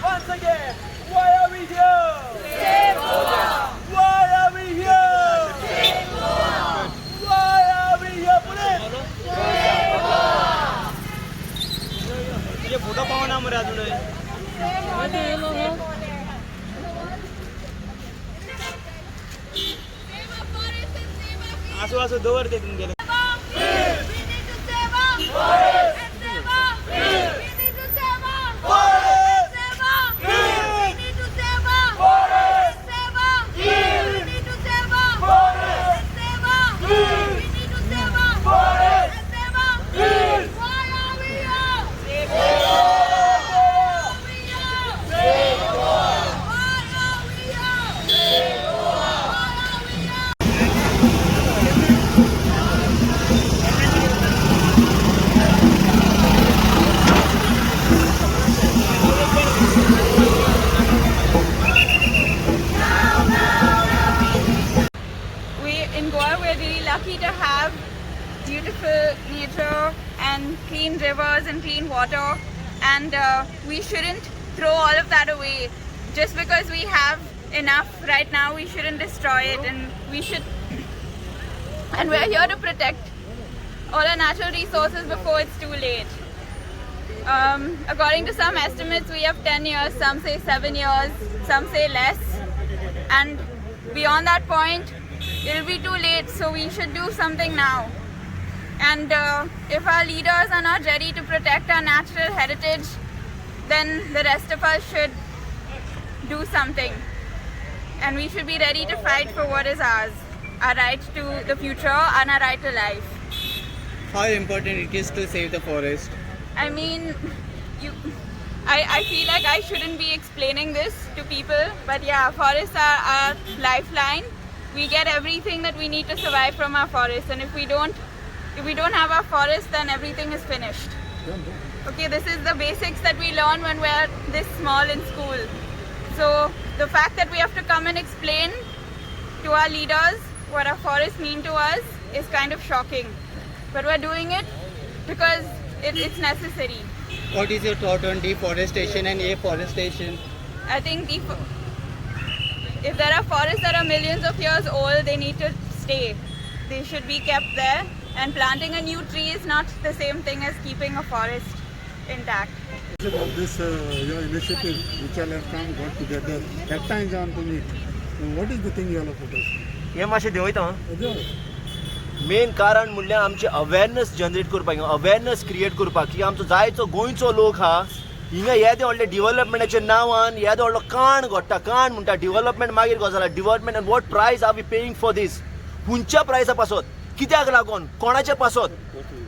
Once again, why are we here? Save Goa! Why are we here? Save Goa! Why are we here? Police! Save Goa! ये photo पाव ना मरे अजून आसू आसू दोवर ते तुम गेले We're really lucky to have beautiful nature and clean rivers and clean water, and we shouldn't throw all of that away just because we have enough right now. We shouldn't destroy it, and we're here to protect all our natural resources before it's too late. According to some estimates, we have 10 years, some say 7 years, some say less, and beyond that point it'll be too late, so we should do something now. And if our leaders are not ready to protect our natural heritage, then the rest of us should do something. And we should be ready to fight for what is ours, our right to the future and our right to life. How important it is to save the forest? I mean, I feel like I shouldn't be explaining this to people, but yeah, forests are our lifeline. We get everything that we need to survive from our forests, and if we don't have our forests, then everything is finished. Okay, this is the basics that we learn when we're this small in school. So the fact that we have to come and explain to our leaders what our forests mean to us is kind of shocking. But we're doing it because it's necessary. What is your thought on deforestation and afforestation? I think if there are forests that are millions of years old, they need to stay. They should be kept there, and planting a new tree is not the same thing as keeping a forest intact. About this initiative which all have come got together at times on to meet. What is the thing you all have put us? हे मातशें देंवयता main कारण म्हणल्यार आमचे awareness generate करपाक awareness create करपाक की आमचो जायचो गोंयचो लोक हा हिंगा येदे व्हडले डिव्हलपमेंटाच्या नांवान येदो व्हडलो काण घडटा काण म्हणटा डिव्हलपमेंट मागीर गजाल डिव्हलपमेंट एंड वॉट प्रायस आर वी पेईंग फॉर दीस खंयच्या प्रायसा पासत कित्याक लागून कोणाच्या पासत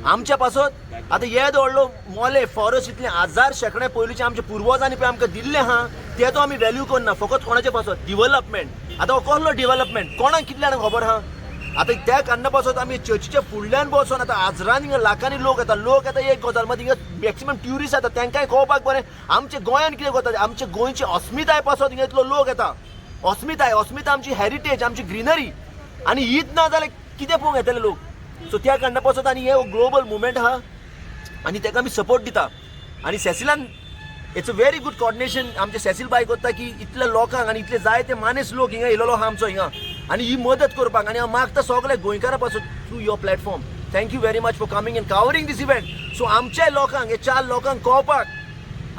आमच्या पासत आतां येदो व्हडलो मोले फॉरेस्ट इतले हजार शेकडे पयलींचे आमच्या पुर्वजांनी पळय आमकां दिल्ले हा तेचो आमी व्हॅल्यू करना फकत कोणाच्या पासत डिव्हलपमेंट आतां हो कसलो डिव्हलपमेंट कोणाक कितल्यान खबर हा आता त्या कारणां पासून आमी चर्चीच्या फुडल्यान बसून आता आजरान हिंगा लाखांनी लोक येता एक गजाल मात हिंगा मॅक्सिमम ट्युरिस्ट येता तांकांय कळपाक बरें आमच्या गोंयान कितें जाता आमच्या गोंयची अस्मिताय पासून हिंगा इतलो लोक येता अस्मिताय आमची हेरिटेज आमची ग्रीनरी आनी हीच ना जाल्यार कितें पळोवंक येतले लोक सो त्या कारणां पासून आनी हे ग्लोबल मुवमेंट आहा आनी ताका आमी सपोर्ट दिता आनी सेसिलान it's a very good coordination आमचे सेसील बाय करता की इतल्या लोकांक आनी इतले जायते मानेस लोक हिंगा येयलो आहा आमचो हिंगा आनी ही मदत करपाक आनी हांव मागता सगळे गोंयकारां पासून through your platform thank you very much for coming and covering this event so आमच्या लोकांक हे 4 लोकांक कळपाक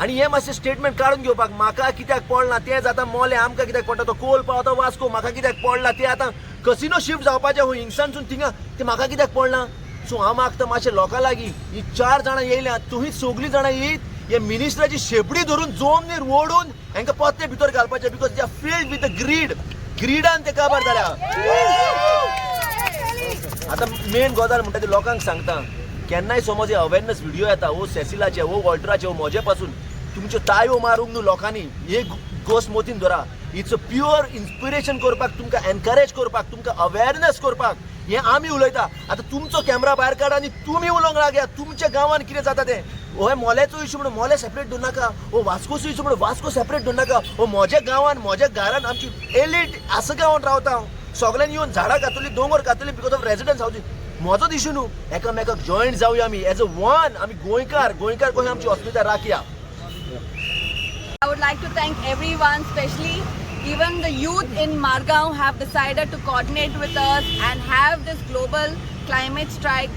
आनी हे मातशें स्टेटमेंट काडून घेवपाक म्हाका कित्याक पडला तें जाता मोले आमकां कित्याक पडटा तो कोल पावता वास्को म्हाका कित्याक पडला तें आतां कसिनो शिफ्ट जावपाचें हूंय हिंगसानसून थिंगा तें म्हाका कित्याक पडलां सो हांव मागता मातशें लोकां लागीं ही 4 जाणां येयल्या तुमी सगळीं जाणां येयत हे मिनिस्टराची शेपडी धरून जोमनीर ओडून हांकां पत्ते भितर घालपाचें because they are filled with the ग्रीडान ते काबार जाल्या आतां मेन गजाल म्हणटा ती लोकांक सांगता केन्नाय समज हे अवेरनेस व्हिडिओ येता वो सेसिलाचे वो वॉल्टराचे वो म्हजे पासून तुमच्यो तायो मारूंक न्हू लोकांनी हे गोश्ट मोतीन धरा इट्स अ प्युअर इन्स्पिरेशन करपाक तुमकां एनकरेज करपाक तुमकां अवेरनेस करपाक हे आमी उलयता आतां तुमचो कॅमेरा भायर काडा आनी तुमी उलोवंक लागया तुमच्या गांवांत कितें जाता तें हो हे मोल्याचो इशू म्हणून मोले सेपरेट दवरूं नाका हो वास्कोचो इशू म्हणून वास्को सेपरेट दवरूं नाका हो म्हज्या गांवांत म्हज्या घरांत आमची एलीट आसा गांवांत रावता हांव सगळ्यांनी येवन झाडां घातली दोंगर घातली because of residence houses म्हजोच issue न्हू एकामेकाक जॉयंट जावया आमी एज अ वन आमी गोंयकार कशें आमची अस्मिताय राखया I would like to thank everyone, especially even the youth in Margaon have decided to coordinate with us and have this global climate strike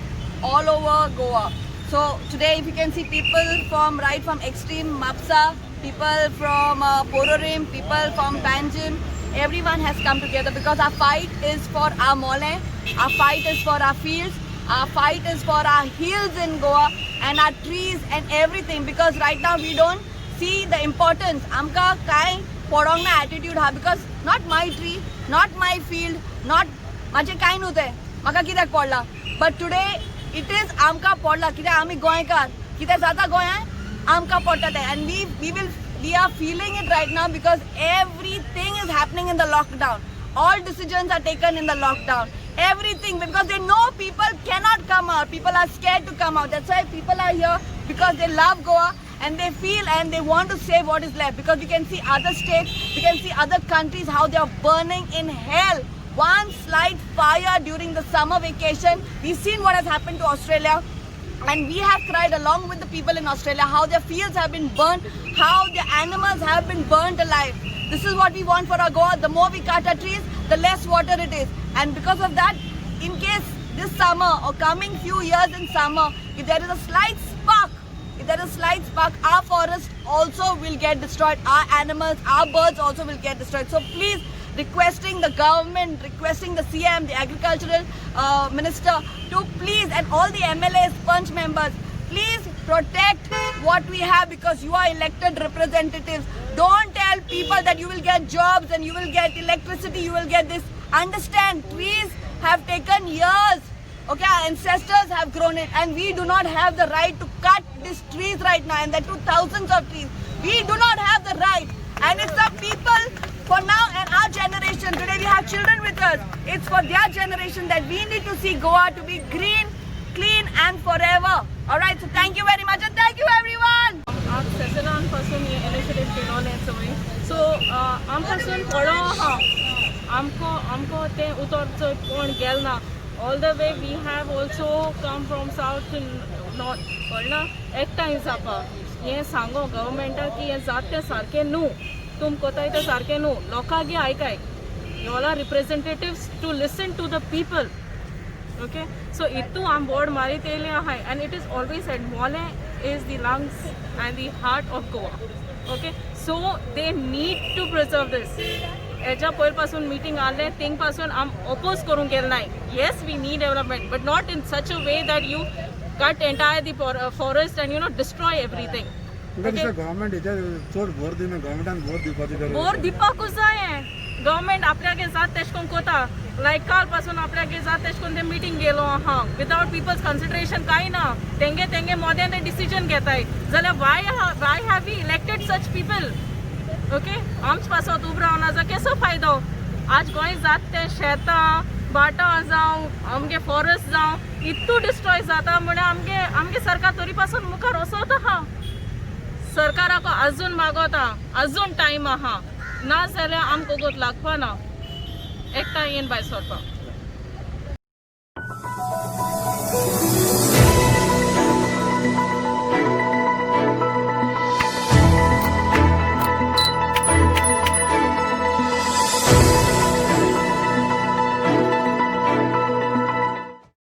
all over Goa. So today if you can see people from right from extreme Mapsa, people from Pororim, people from Panjim, everyone has come together because our fight is for our mole, our fight is for our fields, our fight is for our hills in Goa and our trees and everything because right now we don't see the importance amka kai podong na attitude ha because not my tree not my field not maje kai nute maka kidak podla but today it is amka podla kide ami goyakar kide zata goya amka podta and we are feeling it right now because everything is happening in the lockdown all decisions are taken in the lockdown everything because they know people cannot come out people are scared to come out that's why people are here because they love Goa and they feel and they want to save what is left because we can see other states we can see other countries how they are burning in hell one slight fire during the summer vacation we've seen what has happened to Australia and we have cried along with the people in Australia how their fields have been burnt how their animals have been burnt alive this is what we want for our Goa the more we cut our trees the less water it is and because of that in case this summer or coming few years in summer if there is a slight spark our forest also will get destroyed our animals our birds also will get destroyed so please requesting the government requesting the CM the agricultural minister to please and all the MLAs punch members please protect what we have because you are elected representatives don't tell people that you will get jobs and you will get electricity you will get this understand trees have taken years okay our ancestors have grown it and we do not have the right to cut these trees right now and there are thousands of trees we do not have the right and it's the people for now and our generation today we have children with us it's for their generation that we need to see Goa to be green clean and forever all right so thank you very much and thank you everyone आज सेसिलान पासून हे initiative केलोलें चोय सो आम पासून पडो आहा आमको ते उतर चोय कोण गेल ना all the way we have also come from south to north कळना एकठांय जावपा हें सांगो गव्हर्मेंटाक की हें जात तें सारकें न्हू तुम कोताय तें सारकें न्हू लोकांक आयकाय you all are representatives to listen to the people okay so itu am board mari tele hai and it is always said mole is the lungs and the heart of Goa okay so they need to preserve this eja poil pasun meeting आले thing pasun am oppose करून गेल नाही yes we need development but not in such a way that you cut entire the forest and you know destroy everything okay government इथे चोड भर दिना government भर दिवपाची गरज भर दिवपाकूच जाय गव्हर्मेंट आपल्यागे जात तेश कोन कोता लायक काल पासून आपल्यागे जात तेश कोन ते मीटिंग गेलो आहा विदाउट पीपल्स कन्सिडरेशन कांय ना तेंगे मोद्यान ते डिसिजन घेताय जाल्यार why have we elected such people okay आमच पासत उब रावना जा केसो फायदो आज गोंय जात ते शेतां भाटां जावं आमगे फॉरेस्ट जावं इतू डिस्ट्रॉय जाता म्हण आमगे सरकार तरी पासून मुखार वचत आहा सरकाराक अजून मागोता अजून टायम आहा ना जाल्यार आमकां गोत लागपा ना एकठांय येवन भायर सरपा